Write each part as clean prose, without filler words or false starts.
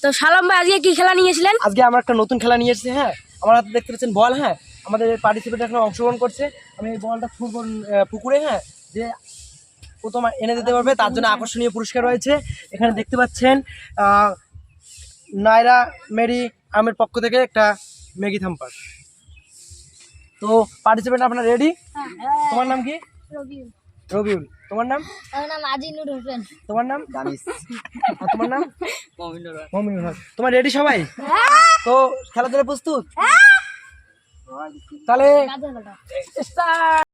তো সালাম ভাই আজকে কি খেলা নিয়েছিলেন? আজকে আমরা একটা নতুন খেলা নিয়ে এসেছি। হ্যাঁ, আমার হাতে দেখতে পাচ্ছেন বল। হ্যাঁ, আমাদের পার্টিসিপেট এখন অংশগ্রহণ করছে। আমি এই বলটা ছুড়ব পুকুরে। হ্যাঁ, যে প্রথম এনে দিতে পারবে তার জন্য আকর্ষণীয় পুরস্কার রয়েছে। এখানে দেখতে পাচ্ছেন নায়রা মেরি আমের পক্ষ থেকে একটা ম্যাগি থাম্পার। তো পার্টিসিপেট আপনার রেডি? তোমার নাম কি? রবিউল। তোমার নাম? আমার নাম আজিনুর হোসেন। তোমার নাম? দানিশ। আর তোমার নাম? মমিনুর হক। তোমার রেডি সবাই? তো খেলাধুলা প্রস্তুত? তাহলে স্টার্ট।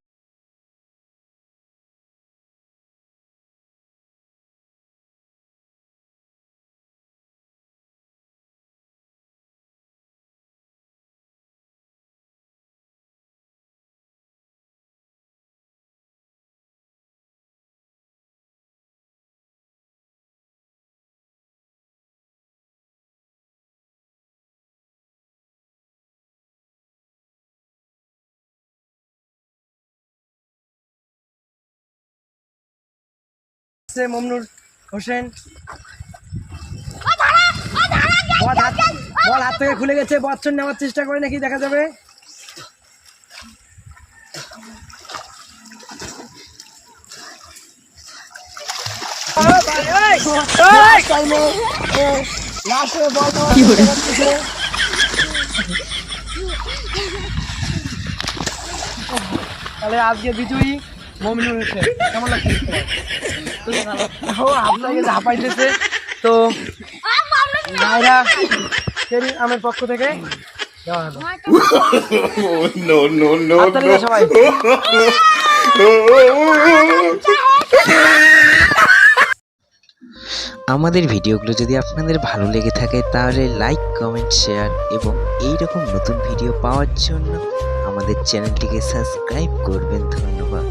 মমিনুর হোসেন। বল হাত থেকে খুলে গেছে। বচ্চন নেওয়ার চেষ্টা করে নাকি দেখা যাবে। তাহলে আজকে বিজয়ী মমিনুর হোসেন। কেমন লাগছে? আপনাকে ঝাঁপাইতেছে। তো নায়রা মেরি আমের পক্ষ থেকে দেওয়া হলো। সবাই আমাদের ভিডিওগুলো যদি আপনাদের ভালো লেগে থাকে তাহলে লাইক, কমেন্ট, শেয়ার এবং এই রকম নতুন ভিডিও পাওয়ার জন্য আমাদের চ্যানেলটিকে সাবস্ক্রাইব করবেন। ধন্যবাদ।